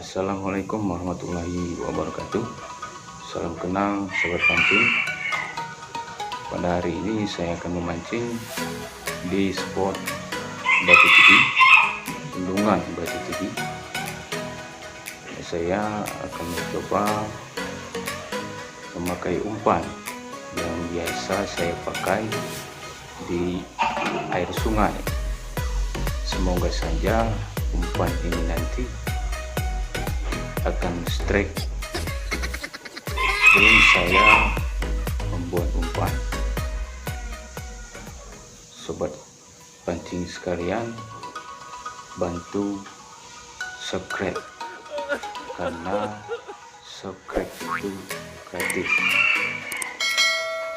Assalamualaikum warahmatullahi wabarakatuh. Salam kenal sobat pancing. Pada hari ini saya akan memancing di spot batu tinggi, bendungan batu tinggi. Saya akan mencoba memakai umpan yang biasa saya pakai di air sungai. Semoga saja umpan ini nanti akan strike sebelum saya membuat umpan. Sobat pancing sekalian, bantu subscribe karena subscribe itu gratis.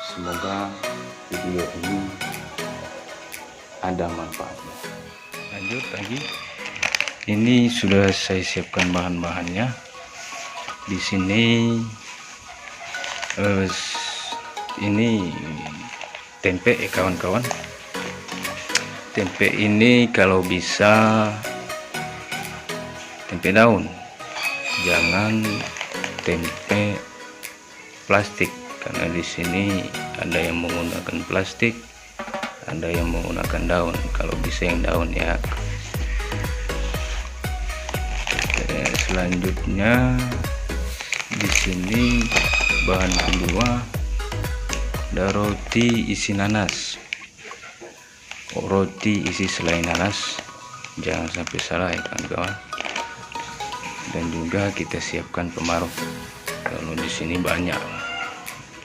Semoga video ini ada manfaatnya. Lanjut lagi. Ini sudah saya siapkan bahan-bahannya. Di sini ini tempe kawan-kawan. Tempe ini kalau bisa tempe daun, jangan tempe plastik, karena di sini ada yang menggunakan plastik, ada yang menggunakan daun. Kalau bisa yang daun ya. Selanjutnya di sini bahan kedua ada roti isi nanas. Roti isi selai nanas, jangan sampai salah ya kawan-kawan. Dan juga kita siapkan pemarut. Kalau di sini banyak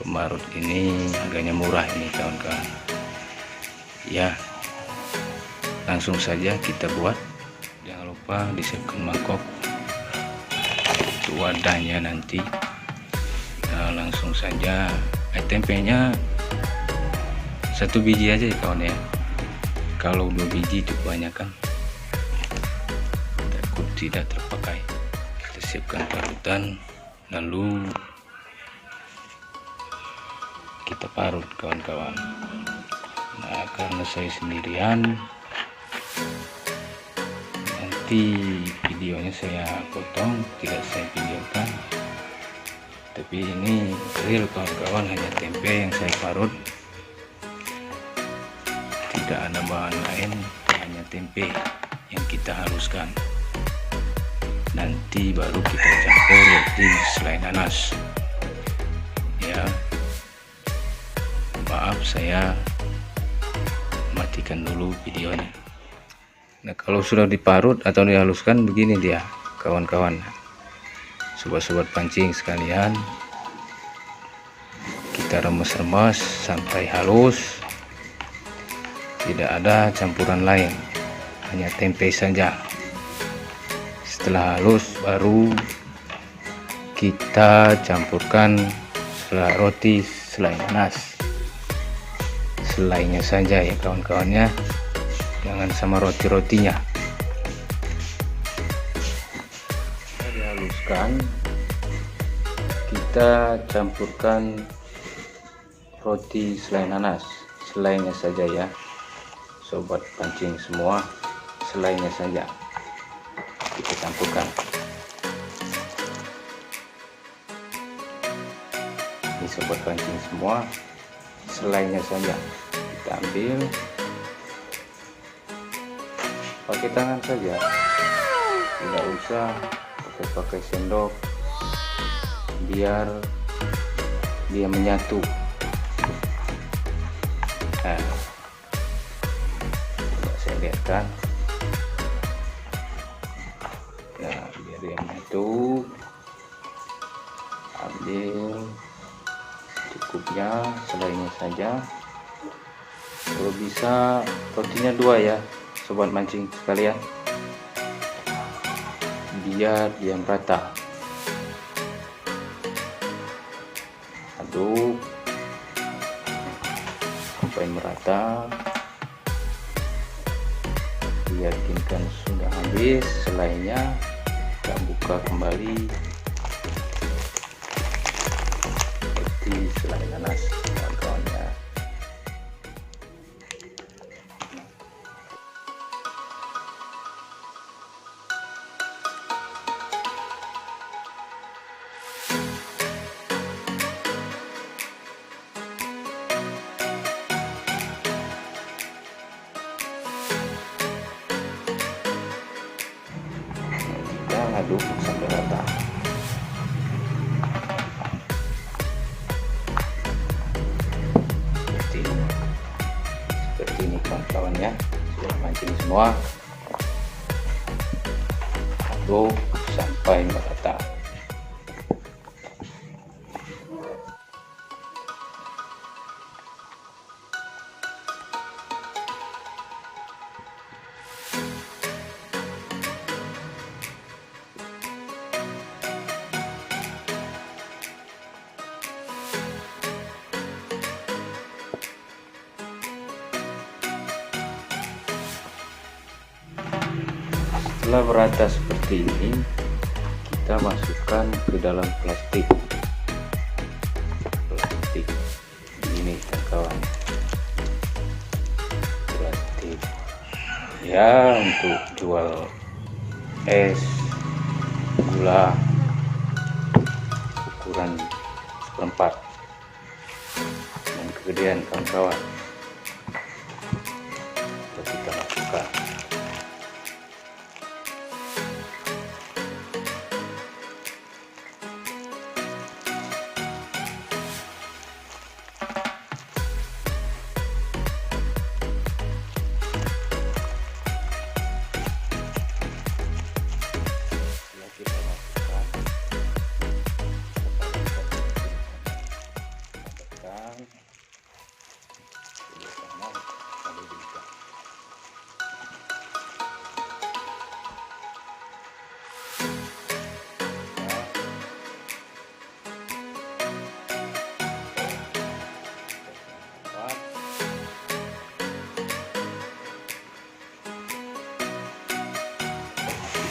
pemarut, ini harganya murah ini kawan-kawan. Ya, langsung saja kita buat. Jangan lupa disiapkan mangkok wadahnya nanti. Nah, langsung saja. Tempenya 1 biji aja ya kawan ya. Kalau 2 biji itu kebanyakan, takut tidak terpakai. Kita siapkan parutan, lalu kita parut kawan-kawan. Nah, karena saya sendirian, nanti videonya saya potong, tidak saya videokan. Tapi ini real kawan-kawan, hanya tempe yang saya parut, tidak ada bahan lain, hanya tempe yang kita haluskan. Nanti baru kita campur roti selai nanas ya. Maaf, saya matikan dulu videonya. Nah, kalau sudah diparut atau dihaluskan begini dia kawan-kawan. Sobat-sobat pancing sekalian, kita remes-remes sampai halus, tidak ada campuran lain, hanya tempe saja. Setelah halus baru kita campurkan roti selai nanas, selainya saja ya kawan-kawannya, jangan sama roti-rotinya. Dihaluskan, kita campurkan roti selai nanas, selainya saja ya sobat pancing semua, selainya saja kita campurkan. Ini sobat pancing semua, selainya saja kita ambil pakai tangan saja, tidak usah pakai sendok, biar dia menyatu. Nah, coba saya lihatkan. Nah, biar dia menyatu, ambil cukupnya, selainya saja. Kalau bisa rotinya 2 ya sobat mancing sekalian, biar dia merata. Aduk sampai merata, yakinkan sudah habis selainya, kita buka kembali roti selai nanas kawan-kawannya. aduk sampai rata. Seperti ini kawan-kawannya, sudah mancing semua. Aduk sampai merata. Setelah merata seperti ini, kita masukkan ke dalam plastik ini kawan, plastik ya, untuk jual es gula ukuran 1/4 dan kegedean kawan-kawan. Kita masukkan.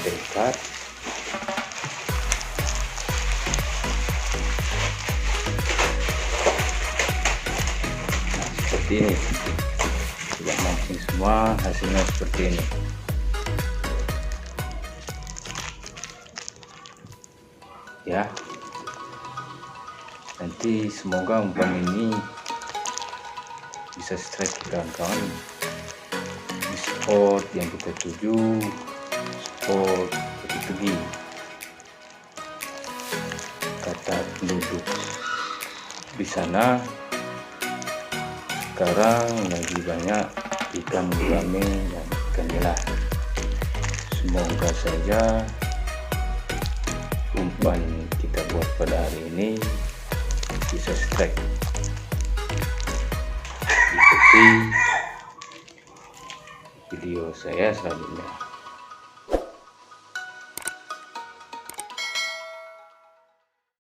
Ikat. Nah, seperti ini, sudah mancing semua, hasilnya seperti ini ya. Nanti semoga umpan ini bisa strike kawan-kawan di spot yang kita tuju, spot pergi kata penduduk di sana. Sekarang lagi banyak ikan gurame dan ikan nila. Semoga saja umpan kita buat pada hari ini bisa strike. Ikuti video saya selanjutnya.